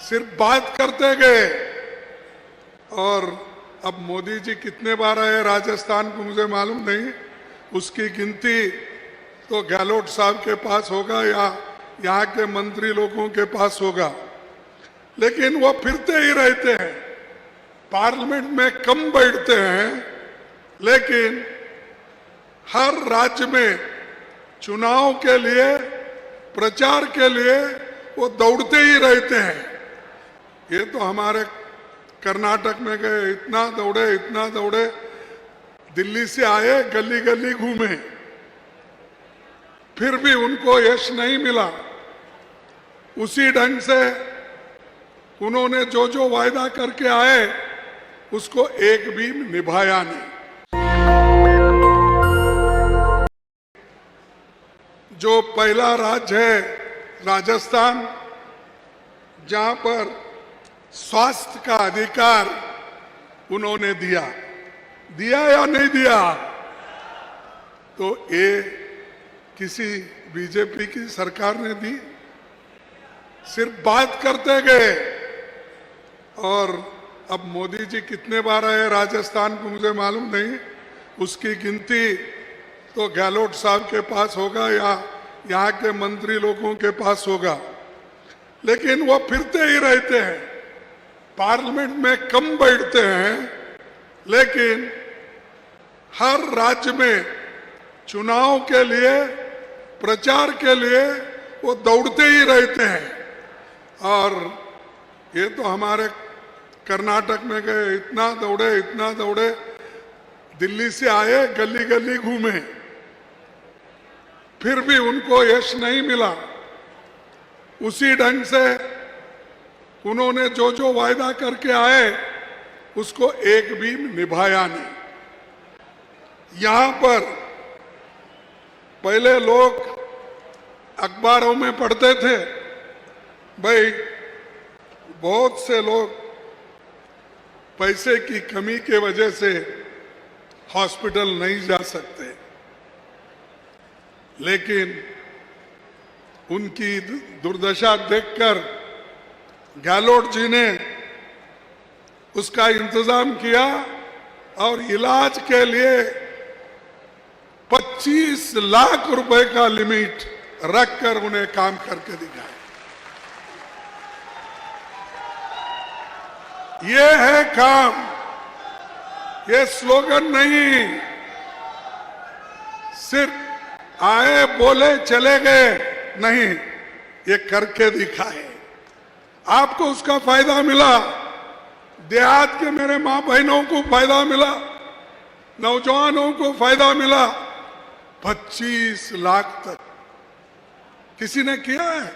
सिर्फ बात करते गए। और अब मोदी जी कितने बार आए राजस्थान को मुझे मालूम नहीं, उसकी गिनती तो गहलोत साहब के पास होगा या यहाँ के मंत्री लोगों के पास होगा, लेकिन वो फिरते ही रहते हैं। पार्लियामेंट में कम बैठते हैं, लेकिन हर राज्य में चुनाव के लिए, प्रचार के लिए वो दौड़ते ही रहते हैं। ये तो हमारे कर्नाटक में गए, इतना दौड़े, दिल्ली से आए, गली गली घूमे, फिर भी उनको यश नहीं मिला। उसी ढंग से उन्होंने जो जो वायदा करके आए उसको एक भी निभाया नहीं। जो पहला राज्य है राजस्थान, जहां पर स्वास्थ्य का अधिकार उन्होंने दिया या नहीं दिया? तो ये किसी बीजेपी की सरकार ने दी? सिर्फ बात करते गए। और अब मोदी जी कितने बार आए राजस्थान को मुझे मालूम नहीं, उसकी गिनती तो गहलोत साहब के पास होगा या यहाँ के मंत्री लोगों के पास होगा, लेकिन वो फिरते ही रहते हैं। पार्लियामेंट में कम बैठते हैं, लेकिन हर राज्य में चुनाव के लिए, प्रचार के लिए वो दौड़ते ही रहते हैं। और ये तो हमारे कर्नाटक में गए, इतना दौड़े, दिल्ली से आए, गली गली घूमे, फिर भी उनको यश नहीं मिला। उसी ढंग से उन्होंने जो जो वायदा करके आए उसको एक भी निभाया नहीं। यहां पर पहले लोग अखबारों में पढ़ते थे, भाई बहुत से लोग पैसे की कमी के वजह से हॉस्पिटल नहीं जा सकते, लेकिन उनकी दुर्दशा देखकर गहलोत जी ने उसका इंतजाम किया और इलाज के लिए 25 लाख रुपए का लिमिट रखकर उन्हें काम करके दिखाया। ये है काम, ये स्लोगन नहीं, सिर्फ आए बोले चले गए नहीं, ये करके दिखाए। आपको उसका फायदा मिला, देहात के मेरे मां बहनों को फायदा मिला, नौजवानों को फायदा मिला। 25 लाख तक किसी ने किया है?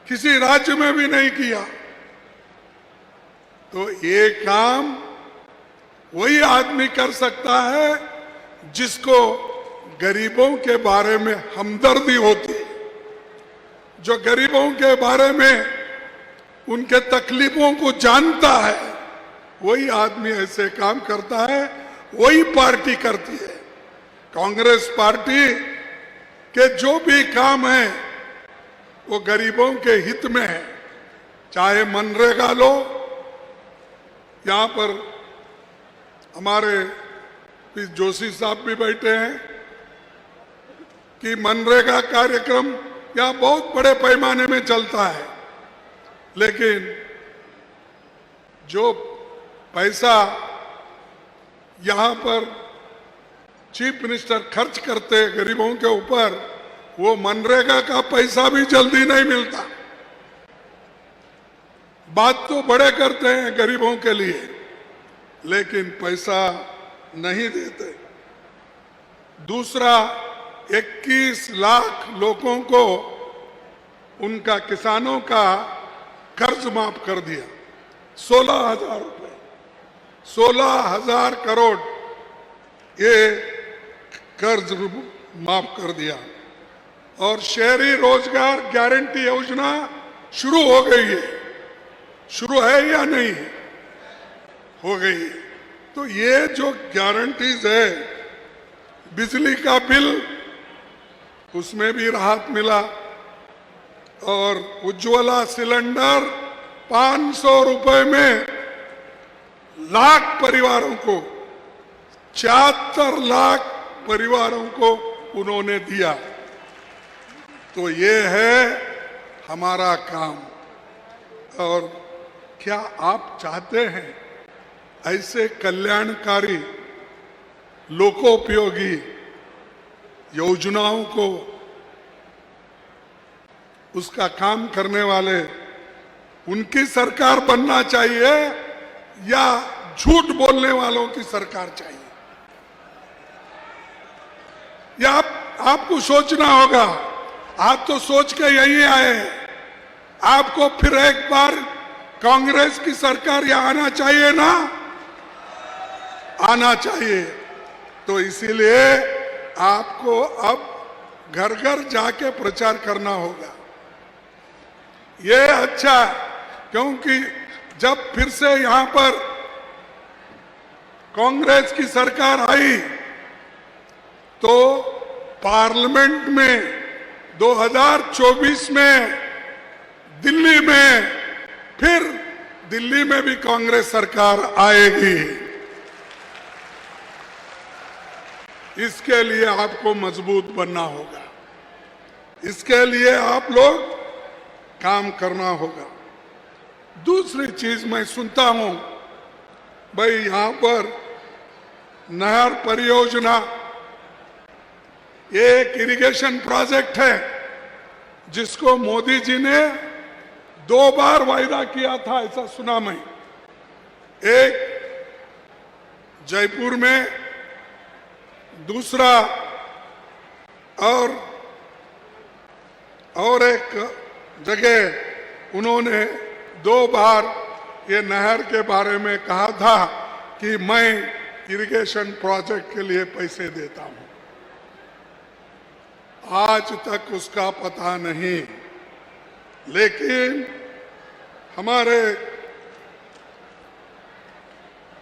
किसी राज्य में भी नहीं किया। तो ये काम वही आदमी कर सकता है जिसको गरीबों के बारे में हमदर्दी होती, जो गरीबों के बारे में उनके तकलीफों को जानता है। वही आदमी ऐसे काम करता है, वही पार्टी करती है। कांग्रेस पार्टी के जो भी काम है वो गरीबों के हित में है। चाहे मनरेगा लो, यहाँ पर हमारे जोशी साहब भी बैठे हैं कि मनरेगा कार्यक्रम यहाँ बहुत बड़े पैमाने में चलता है, लेकिन जो पैसा यहाँ पर चीफ मिनिस्टर खर्च करते गरीबों के ऊपर, वो मनरेगा का पैसा भी जल्दी नहीं मिलता। बात तो बड़े करते हैं गरीबों के लिए, लेकिन पैसा नहीं देते। दूसरा, 21 लाख लोगों को उनका, किसानों का कर्ज माफ कर दिया। 16,000 रुपए, 16,000 करोड़ ये कर्ज माफ कर दिया। और शहरी रोजगार गारंटी योजना शुरू हो गई है। शुरू है या नहीं? हो गई। तो ये जो गारंटीज है, बिजली का बिल उसमें भी राहत मिला, और उज्ज्वला सिलेंडर 500 रुपए में लाख परिवारों को, 74 लाख परिवारों को उन्होंने दिया। तो ये है हमारा काम। और क्या आप चाहते हैं ऐसे कल्याणकारी लोकोपयोगी योजनाओं को, उसका काम करने वाले उनकी सरकार बनना चाहिए या झूठ बोलने वालों की सरकार चाहिए? या आपको सोचना होगा। आप तो सोच के यही आए हैं। आपको फिर एक बार कांग्रेस की सरकार यहाँ आना चाहिए ना? आना चाहिए। तो इसीलिए आपको अब घर घर जाके प्रचार करना होगा। ये अच्छा है, क्योंकि जब फिर से यहां पर कांग्रेस की सरकार आई तो पार्लियामेंट में 2024 में दिल्ली में, फिर दिल्ली में भी कांग्रेस सरकार आएगी। इसके लिए आपको मजबूत बनना होगा। इसके लिए आप लोग काम करना होगा। दूसरी चीज मैं सुनता हूं, भाई यहां पर नहर परियोजना, एक इरिगेशन प्रोजेक्ट है जिसको मोदी जी ने 2 बार वायदा किया था, ऐसा सुना मैं। एक जयपुर में, दूसरा और एक जगह उन्होंने 2 बार ये नहर के बारे में कहा था कि मैं इरिगेशन प्रोजेक्ट के लिए पैसे देता हूं। आज तक उसका पता नहीं, लेकिन हमारे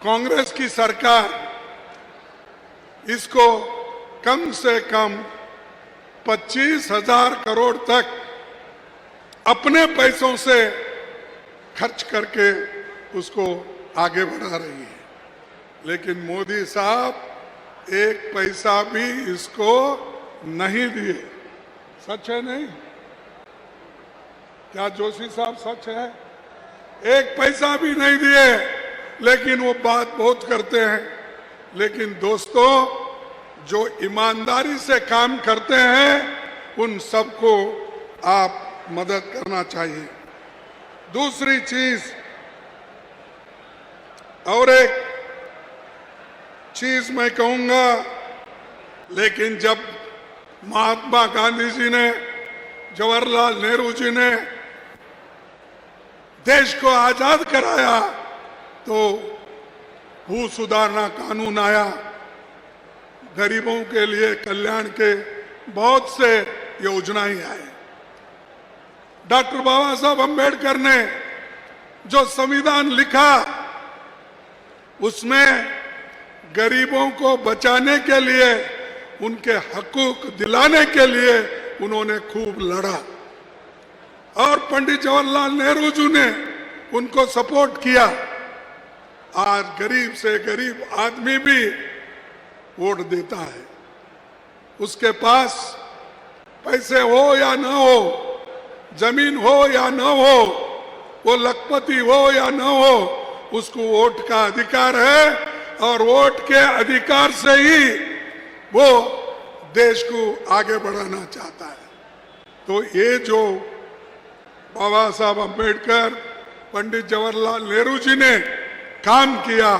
कांग्रेस की सरकार इसको कम से कम 25,000 करोड़ तक अपने पैसों से खर्च करके उसको आगे बढ़ा रही है। लेकिन मोदी साहब एक पैसा भी इसको नहीं दिए। सच है नहीं? क्या जोशी साहब सच है? एक पैसा भी नहीं दिए, लेकिन वो बात बहुत करते हैं। लेकिन दोस्तों, जो ईमानदारी से काम करते हैं उन सबको आप मदद करना चाहिए। दूसरी चीज, और एक चीज मैं कहूंगा, लेकिन जब महात्मा गांधी जी ने, जवाहरलाल नेहरू जी ने देश को आजाद कराया तो भू सुधारना कानून आया। गरीबों के लिए कल्याण के बहुत से योजनाएं आए। डॉक्टर बाबा साहब अम्बेडकर ने जो संविधान लिखा, उसमें गरीबों को बचाने के लिए, उनके हकूक दिलाने के लिए उन्होंने खूब लड़ा। और पंडित जवाहरलाल नेहरू जी ने उनको सपोर्ट किया। आज गरीब से गरीब आदमी भी वोट देता है। उसके पास पैसे हो या न हो, जमीन हो या न हो, वो लखपति हो या न हो, उसको वोट का अधिकार है। और वोट के अधिकार से ही वो देश को आगे बढ़ाना चाहता है। तो ये जो बाबा साहब अम्बेडकर, पंडित जवाहरलाल नेहरू जी ने काम किया,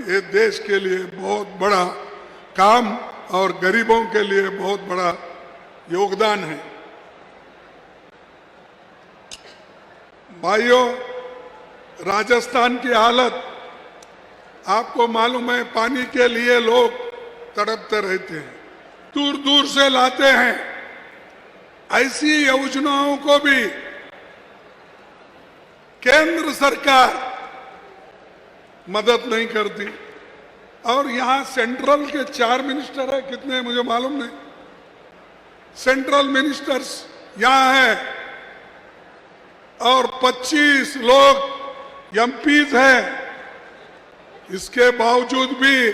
ये देश के लिए बहुत बड़ा काम और गरीबों के लिए बहुत बड़ा योगदान है। भाइयों, राजस्थान की हालत आपको मालूम है। पानी के लिए लोग तड़पते रहते हैं, दूर दूर से लाते हैं। ऐसी योजनाओं को भी केंद्र सरकार मदद नहीं करती। और यहां सेंट्रल के 4 मिनिस्टर है, कितने मुझे मालूम नहीं, सेंट्रल मिनिस्टर्स यहां है। और 25 लोग एमपीज हैं। इसके बावजूद भी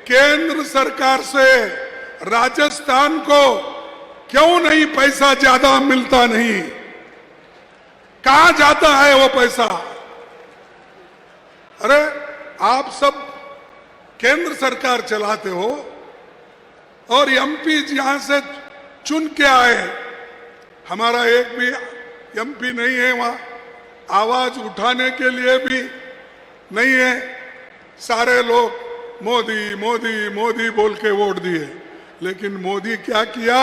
केंद्र सरकार से राजस्थान को क्यों नहीं पैसा ज्यादा मिलता? नहीं, कहां जाता है वो पैसा? अरे आप सब केंद्र सरकार चलाते हो और एमपी यहां से चुन के आए। हमारा एक भी एमपी नहीं है वहां, आवाज उठाने के लिए भी नहीं है। सारे लोग मोदी मोदी मोदी बोल के वोट दिए, लेकिन मोदी क्या किया?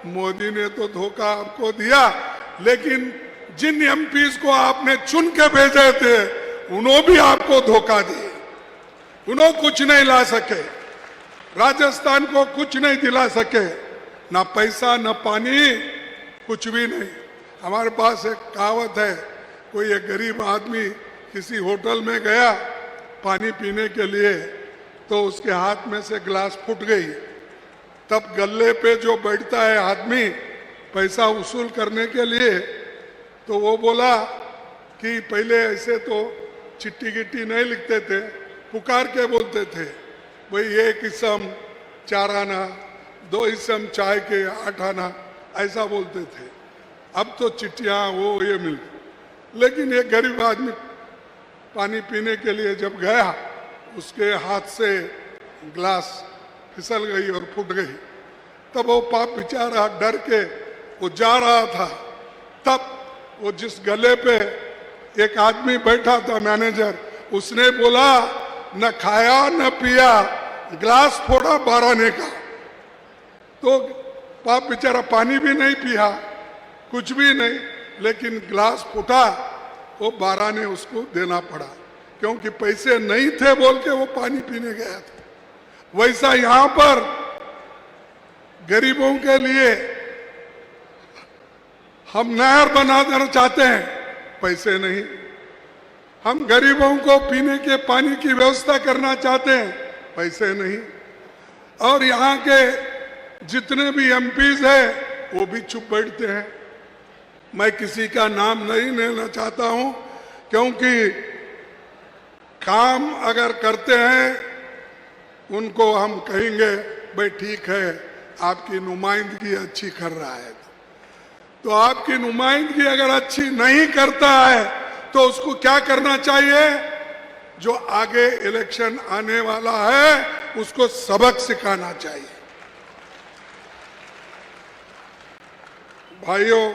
मोदी ने तो धोखा आपको दिया, लेकिन जिन एमपीज को आपने चुन के भेजे थे उन्होंने भी आपको धोखा दिए। उन्होंने कुछ नहीं ला सके, राजस्थान को कुछ नहीं दिला सके, ना पैसा ना पानी, कुछ भी नहीं। हमारे पास एक कहावत है, कोई एक गरीब आदमी किसी होटल में गया पानी पीने के लिए, तो उसके हाथ में से गिलास फूट गई। तब गल्ले पे जो बैठता है आदमी पैसा वसूल करने के लिए, तो वो बोला कि पहले ऐसे तो चिट्ठी गिट्टी नहीं लिखते थे, पुकार के बोलते थे, भाई 1 इसम 4 आना, 2 इसम चाय के 8 आना, ऐसा बोलते थे। अब तो चिट्ठियां वो ये मिल, लेकिन एक गरीब आदमी पानी पीने के लिए जब गया, उसके हाथ से गिलास फिसल गई और फूट गई। तब वो पाप बेचारा डर के वो जा रहा था। तब वो जिस गले पे एक आदमी बैठा था, मैनेजर, उसने बोला न खाया न पिया, गिलास फोड़ा 12 आने का। तो पाप बेचारा पानी भी नहीं पिया, कुछ भी नहीं, लेकिन गिलास फूटा, वो 12 ने उसको देना पड़ा, क्योंकि पैसे नहीं थे बोल के वो पानी पीने गया था। वैसा यहां पर गरीबों के लिए हम नहर बना देना चाहते हैं, पैसे नहीं। हम गरीबों को पीने के पानी की व्यवस्था करना चाहते हैं, पैसे नहीं। और यहाँ के जितने भी एमपीज हैं वो भी चुप बैठते हैं। मैं किसी का नाम नहीं लेना चाहता हूं, क्योंकि काम अगर करते हैं उनको हम कहेंगे भाई ठीक है, आपकी नुमाइंदगी अच्छी कर रहा है। तो आपकी नुमाइंदगी अगर अच्छी नहीं करता है तो उसको क्या करना चाहिए? जो आगे इलेक्शन आने वाला है उसको सबक सिखाना चाहिए। भाइयों,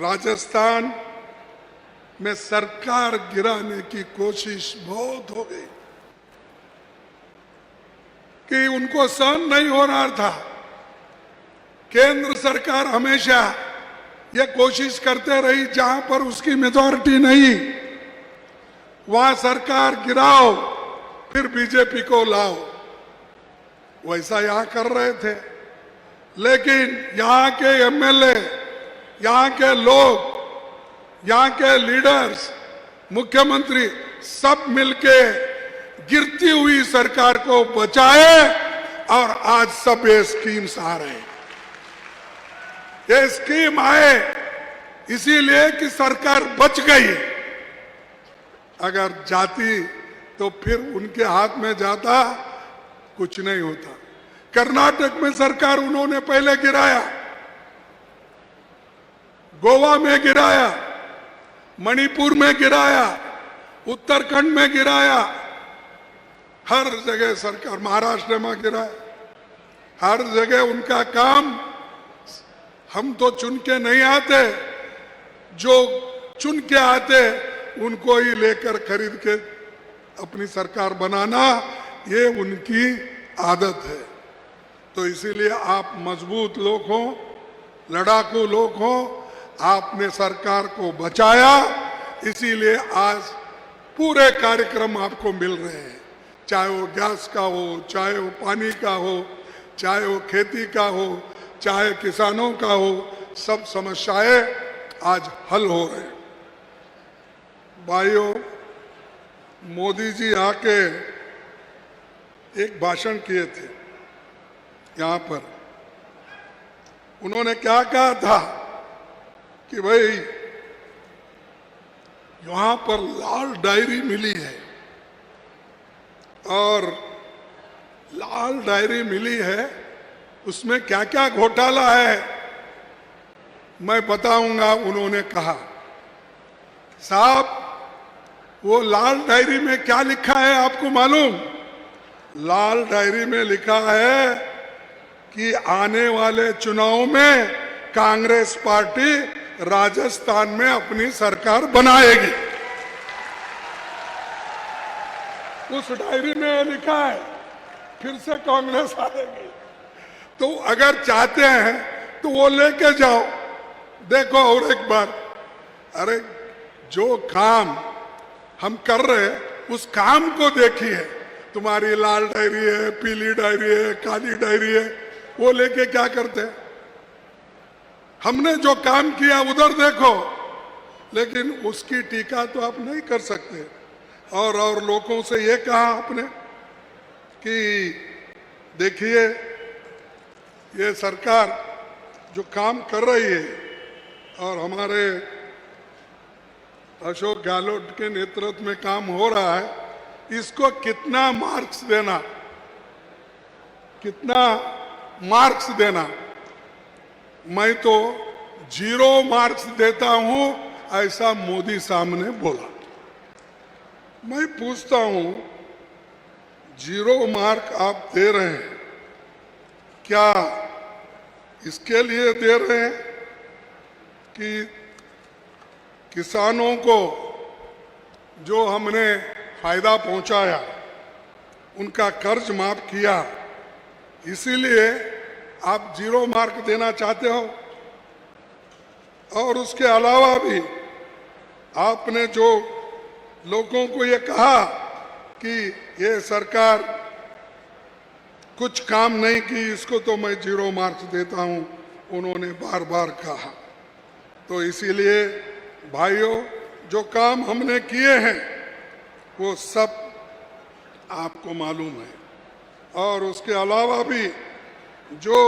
राजस्थान में सरकार गिराने की कोशिश बहुत हो गई कि उनको सहन नहीं हो रहा था। केंद्र सरकार हमेशा ये कोशिश करते रही, जहां पर उसकी मेजॉरिटी नहीं वहां सरकार गिराओ, फिर बीजेपी को लाओ। वैसा यहां कर रहे थे, लेकिन यहां के एमएलए, यहां के लोग, यहां के लीडर्स, मुख्यमंत्री सब मिलके गिरती हुई सरकार को बचाए और आज सब ये स्कीम्स आ रहे हैं। ये स्कीम आए इसीलिए कि सरकार बच गई। अगर जाती तो फिर उनके हाथ में जाता, कुछ नहीं होता। कर्नाटक में सरकार उन्होंने पहले गिराया, गोवा में गिराया, मणिपुर में गिराया, उत्तराखंड में गिराया, हर जगह सरकार, महाराष्ट्र में गिराया। हर जगह उनका काम, हम तो चुन के नहीं आते, जो चुन के आते उनको ही लेकर खरीद के अपनी सरकार बनाना, ये उनकी आदत है। तो इसीलिए आप मजबूत लोग हो, लड़ाकू लोग हो, आपने सरकार को बचाया, इसीलिए आज पूरे कार्यक्रम आपको मिल रहे हैं। चाहे वो गैस का हो, चाहे वो पानी का हो, चाहे वो खेती का हो, चाहे किसानों का हो, सब समस्याएं आज हल हो रहे हैं। भाइयों, मोदी जी आके एक भाषण किए थे यहाँ पर। उन्होंने क्या कहा था कि भाई यहां पर लाल डायरी मिली है और लाल डायरी मिली है, उसमें क्या क्या घोटाला है मैं बताऊंगा। उन्होंने कहा साहब वो लाल डायरी में क्या लिखा है आपको मालूम? लाल डायरी में लिखा है कि आने वाले चुनाव में कांग्रेस पार्टी राजस्थान में अपनी सरकार बनाएगी। उस डायरी में लिखा है फिर से कांग्रेस आएगी। तो अगर चाहते हैं तो वो लेके जाओ, देखो और एक बार। अरे जो काम हम कर रहे हैं उस काम को देखिए। तुम्हारी लाल डायरी है, पीली डायरी है, काली डायरी है, वो लेके क्या करते हैं? हमने जो काम किया उधर देखो, लेकिन उसकी टीका तो आप नहीं कर सकते। और लोगों से ये कहा आपने कि देखिए ये सरकार जो काम कर रही है और हमारे अशोक गहलोत के नेतृत्व में काम हो रहा है, इसको कितना मार्क्स देना, कितना मार्क्स देना? मैं तो 0 मार्क्स देता हूं, ऐसा मोदी सामने बोला। मैं पूछता हूं 0 मार्क आप दे रहे हैं, क्या इसके लिए दे रहे हैं कि किसानों को जो हमने फायदा पहुंचाया, उनका कर्ज माफ किया, इसीलिए आप 0 मार्क देना चाहते हो? और उसके अलावा भी आपने जो लोगों को ये कहा कि ये सरकार कुछ काम नहीं की, इसको तो मैं 0 मार्क्स देता हूं, उन्होंने बार बार कहा। तो इसीलिए भाइयों, जो काम हमने किए हैं वो सब आपको मालूम है। और उसके अलावा भी जो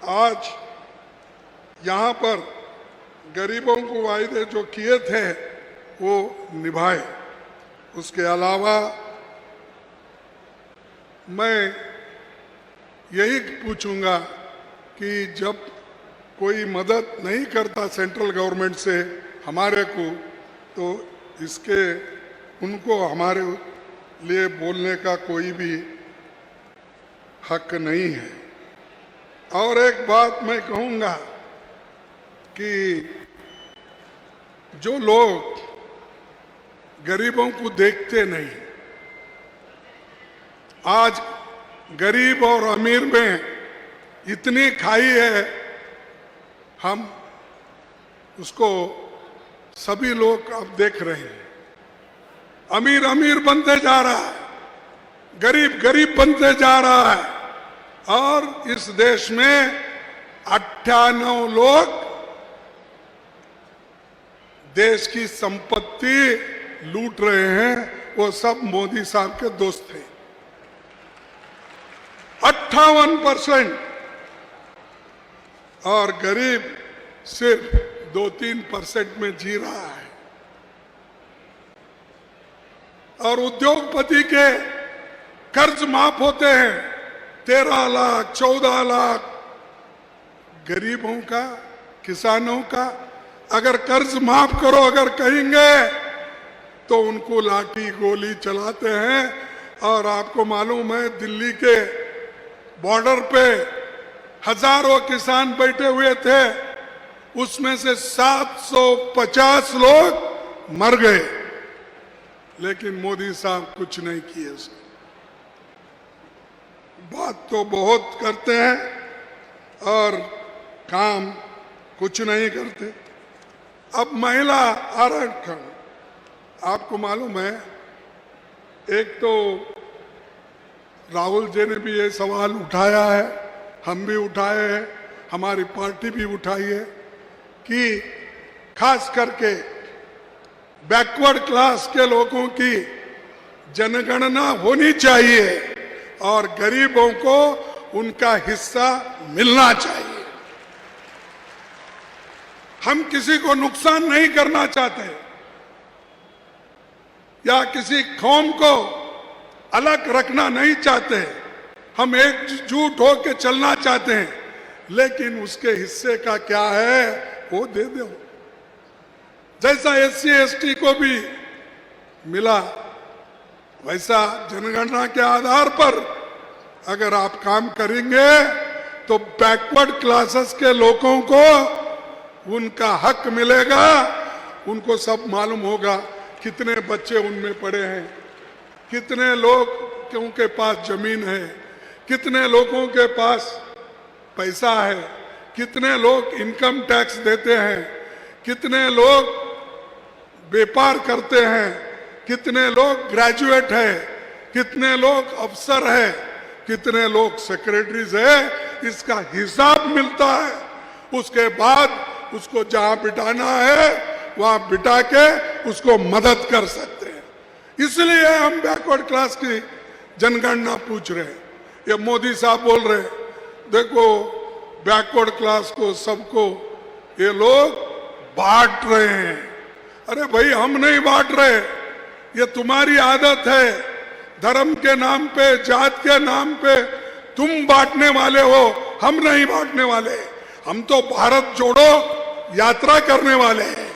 आज यहाँ पर गरीबों को वायदे जो किए थे वो निभाए। उसके अलावा मैं यही पूछूंगा कि जब कोई मदद नहीं करता सेंट्रल गवर्नमेंट से हमारे को, तो इसके उनको हमारे लिए बोलने का कोई भी हक नहीं है। और एक बात मैं कहूंगा कि जो लोग गरीबों को देखते नहीं, आज गरीब और अमीर में इतनी खाई है, हम उसको सभी लोग अब देख रहे हैं। अमीर अमीर बनते जा रहा है, गरीब गरीब बनते जा रहा है, और इस देश में 98 लोग देश की संपत्ति लूट रहे हैं, वो सब मोदी साहब के दोस्त थे। 58%, और गरीब सिर्फ 2-3% में जी रहा है। और उद्योगपति के कर्ज माफ होते हैं 13 लाख 14 लाख, गरीबों का, किसानों का अगर कर्ज माफ करो अगर कहेंगे तो उनको लाठी गोली चलाते हैं। और आपको मालूम है दिल्ली के बॉर्डर पे हजारों किसान बैठे हुए थे, उसमें से 750 लोग मर गए, लेकिन मोदी साहब कुछ नहीं किए। बात तो बहुत करते हैं और काम कुछ नहीं करते। अब महिला आरक्षण, आपको मालूम है, एक तो राहुल जी ने भी ये सवाल उठाया है, हम भी उठाए हैं, हमारी पार्टी भी उठाई है कि खास करके बैकवर्ड क्लास के लोगों की जनगणना होनी चाहिए और गरीबों को उनका हिस्सा मिलना चाहिए। हम किसी को नुकसान नहीं करना चाहते या किसी कौम को अलग रखना नहीं चाहते। हम एकजुट होकर चलना चाहते हैं, लेकिन उसके हिस्से का क्या है वो दे दो। जैसा SC ST को भी मिला, वैसा जनगणना के आधार पर अगर आप काम करेंगे तो बैकवर्ड क्लासेस के लोगों को उनका हक मिलेगा। उनको सब मालूम होगा कितने बच्चे उनमें पड़े हैं, कितने लोग के पास जमीन है, कितने लोगों के पास पैसा है, कितने लोग इनकम टैक्स देते हैं, कितने लोग व्यापार करते हैं, कितने लोग ग्रेजुएट है, कितने लोग अफसर है, कितने लोग सेक्रेटरीज है। इसका हिसाब मिलता है। उसके बाद उसको जहां बिठाना है वहां बिठा के उसको मदद कर सकते हैं। इसलिए हम बैकवर्ड क्लास की जनगणना पूछ रहे हैं। ये मोदी साहब बोल रहे हैं, देखो बैकवर्ड क्लास को सबको ये लोग बांट रहे हैं। अरे भाई, हम नहीं बांट रहे, ये तुम्हारी आदत है। धर्म के नाम पे, जात के नाम पे तुम बांटने वाले हो, हम नहीं बांटने वाले। हम तो भारत जोड़ो यात्रा करने वाले हैं।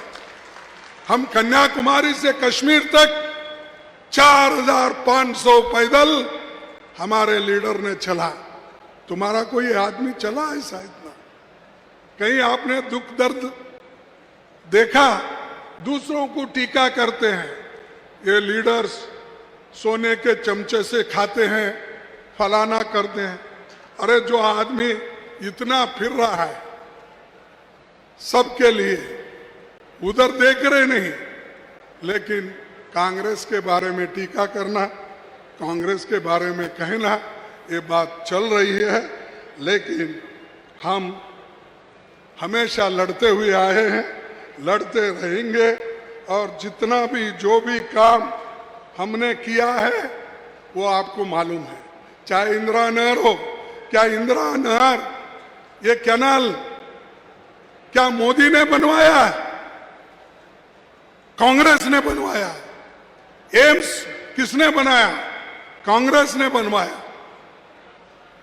हम कन्याकुमारी से कश्मीर तक 4500 पैदल हमारे लीडर ने चला। तुम्हारा कोई आदमी चला ऐसा इतना? कहीं आपने दुख दर्द देखा? दूसरों को टीका करते हैं, ये लीडर्स सोने के चमचे से खाते हैं, फलाना करते हैं। अरे जो आदमी इतना फिर रहा है सबके लिए, उधर देख रहे नहीं, लेकिन कांग्रेस के बारे में टीका करना, कांग्रेस के बारे में कहना, ये बात चल रही है। लेकिन हम हमेशा लड़ते हुए आए हैं, लड़ते रहेंगे। और जितना भी जो भी काम हमने किया है वो आपको मालूम है। चाहे इंदिरा नहर हो, क्या इंदिरा नहर, ये कैनाल क्या मोदी ने बनवाया? कांग्रेस ने बनवाया। एम्स किसने बनाया? कांग्रेस ने बनवाया।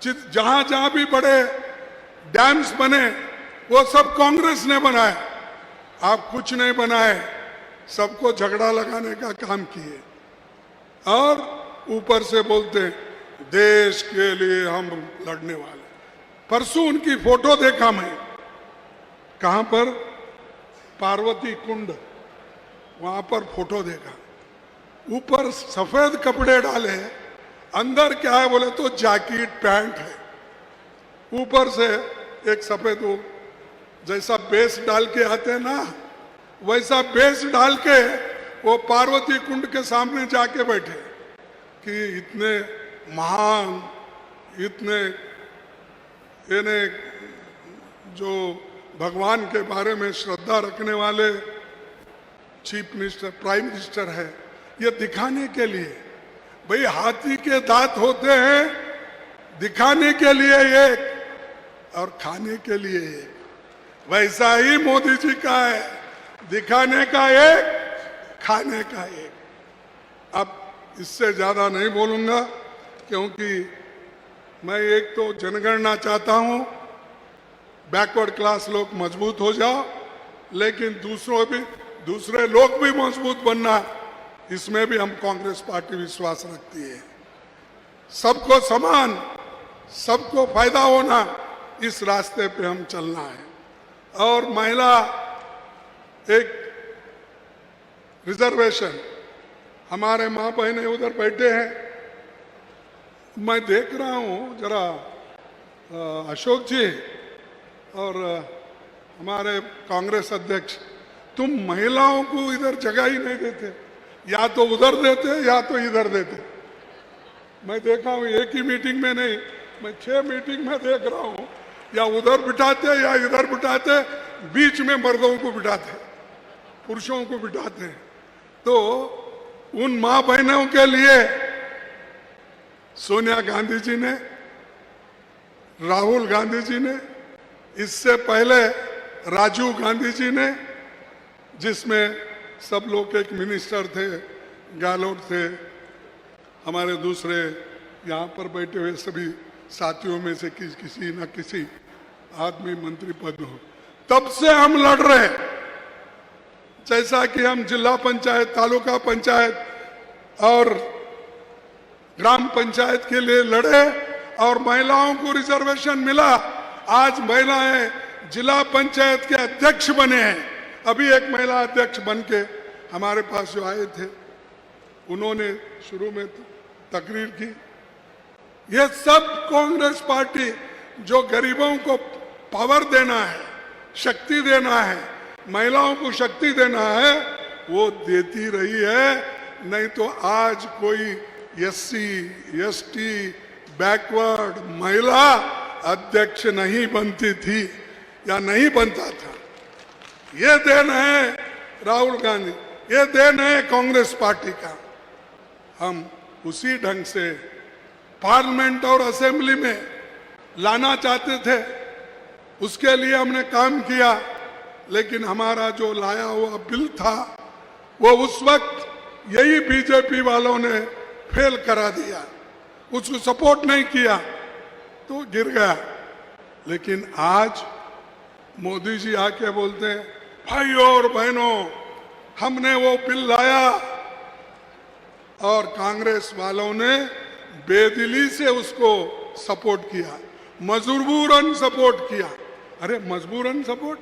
जहां जहां भी बड़े डैम्स बने वो सब कांग्रेस ने बनाया। आप कुछ नहीं बनाए, सबको झगड़ा लगाने का काम किए और ऊपर से बोलते हैं देश के लिए हम लड़ने वाले। परसों उनकी फोटो देखा मैं, कहां पर? पार्वती कुंड, वहां पर फोटो देखा। ऊपर सफेद कपड़े डाले, अंदर क्या है बोले तो जैकेट पैंट है। ऊपर से एक सफेद वो जैसा बेस डाल के आते हैं ना, वैसा बेस डाल के वो पार्वती कुंड के सामने जाके बैठे कि इतने महान, इतने इन्हें जो भगवान के बारे में श्रद्धा रखने वाले चीफ मिनिस्टर, प्राइम मिनिस्टर है, ये दिखाने के लिए। भाई हाथी के दांत होते हैं दिखाने के लिए एक और खाने के लिए एक, वैसा ही मोदी जी का है, दिखाने का एक, खाने का एक। अब इससे ज्यादा नहीं बोलूंगा, क्योंकि मैं एक तो जनगणना चाहता हूं बैकवर्ड क्लास लोग मजबूत हो जाओ, लेकिन दूसरे लोग भी मजबूत बनना, इसमें भी हम कांग्रेस पार्टी विश्वास रखती है। सबको समान, सबको फायदा होना, इस रास्ते पे हम चलना है। और महिला एक रिजर्वेशन, हमारे माँ बहनें उधर बैठे हैं, मैं देख रहा हूँ जरा अशोक जी और हमारे कांग्रेस अध्यक्ष, तुम महिलाओं को इधर जगह ही नहीं देते, या तो उधर देते या तो इधर देते। मैं देखा हूँ एक ही मीटिंग में नहीं, मैं 6 मीटिंग में देख रहा हूँ, या उधर बिठाते या इधर बिठाते, बीच में मर्दों को बिठाते, पुरुषों को बिठाते हैं। तो उन माँ बहनों के लिए सोनिया गांधी जी ने, राहुल गांधी जी ने, इससे पहले राजीव गांधी जी ने, जिसमें सब लोग, एक मिनिस्टर थे, गहलोत थे, हमारे दूसरे यहाँ पर बैठे हुए सभी साथियों में से किसी न किसी आदमी मंत्री पद हो। तब से हम लड़ रहे हैं, जैसा कि हम जिला पंचायत, तालुका पंचायत और ग्राम पंचायत के लिए लड़े और महिलाओं को रिजर्वेशन मिला। आज महिलाएं जिला पंचायत के अध्यक्ष बने हैं। अभी एक महिला अध्यक्ष बन के हमारे पास जो आए थे, उन्होंने शुरू में तकरीर की। ये सब कांग्रेस पार्टी जो गरीबों को पावर देना है, शक्ति देना है, महिलाओं को शक्ति देना है, वो देती रही है। नहीं तो आज कोई SC, ST, बैकवर्ड महिला अध्यक्ष नहीं बनती थी या नहीं बनता था। ये देन है राहुल गांधी, ये देन है कांग्रेस पार्टी का। हम उसी ढंग से पार्लियामेंट और असेंबली में लाना चाहते थे, उसके लिए हमने काम किया, लेकिन हमारा जो लाया हुआ बिल था वो उस वक्त यही बीजेपी वालों ने फेल करा दिया, उसको सपोर्ट नहीं किया तो गिर गया। लेकिन आज मोदी जी आके बोलते हैं, भाइयों और बहनों, हमने वो बिल लाया और कांग्रेस वालों ने बेदिली से उसको सपोर्ट किया, मजबूरन सपोर्ट किया। अरे मजबूरन सपोर्ट,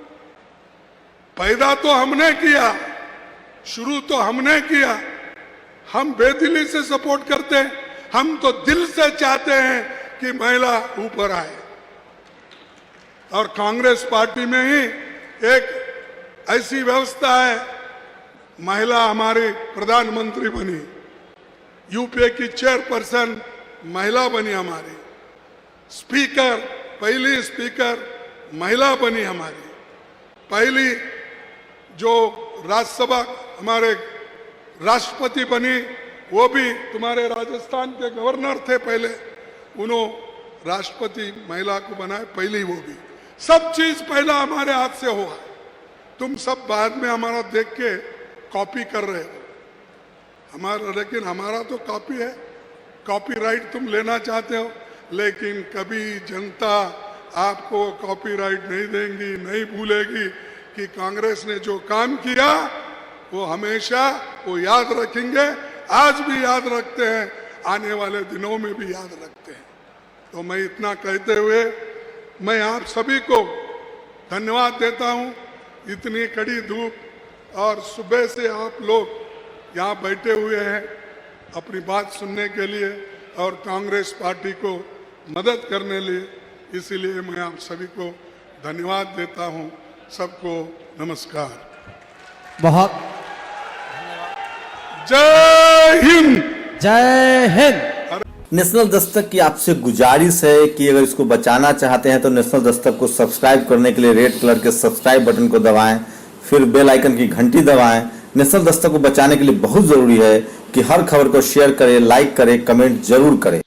पैदा तो हमने किया, शुरू तो हमने किया। हम बेदिली से सपोर्ट करते हैं, हम तो दिल से चाहते हैं कि महिला ऊपर आए। और कांग्रेस पार्टी में ही एक ऐसी व्यवस्था है, महिला हमारी प्रधानमंत्री बनी, यूपीए की चेयरपर्सन महिला बनी हमारी, स्पीकर, पहली स्पीकर महिला बनी हमारी, पहली जो राज्यसभा हमारे राष्ट्रपति बनी, वो भी तुम्हारे राजस्थान के गवर्नर थे पहले, उन्होंने राष्ट्रपति महिला को बनाए, पहली वो भी। सब चीज पहला हमारे हाथ से हुआ, तुम सब बाद में हमारा देख के कॉपी कर रहे हो हमारा, लेकिन हमारा तो कॉपी है, कॉपीराइट तुम लेना चाहते हो, लेकिन कभी जनता आपको कॉपीराइट नहीं देंगी, नहीं भूलेगी कि कांग्रेस ने जो काम किया वो हमेशा वो याद रखेंगे, आज भी याद रखते हैं, आने वाले दिनों में भी याद रखते हैं। तो मैं इतना कहते हुए मैं आप सभी को धन्यवाद देता हूं। इतनी कड़ी धूप और सुबह से आप लोग यहाँ बैठे हुए हैं अपनी बात सुनने के लिए और कांग्रेस पार्टी को मदद करने लिए, इसीलिए मैं आप सभी को धन्यवाद देता हूं। सबको नमस्कार, बहुत जय हिंद। जय हिंद। नेशनल दस्तक की आपसे गुजारिश है कि अगर इसको बचाना चाहते हैं तो नेशनल दस्तक को सब्सक्राइब करने के लिए रेड कलर के सब्सक्राइब बटन को दबाएं, फिर बेल आइकन की घंटी दबाएं। नेशनल दस्तक को बचाने के लिए बहुत जरूरी है कि हर खबर को शेयर करें, लाइक करें, कमेंट जरूर करें।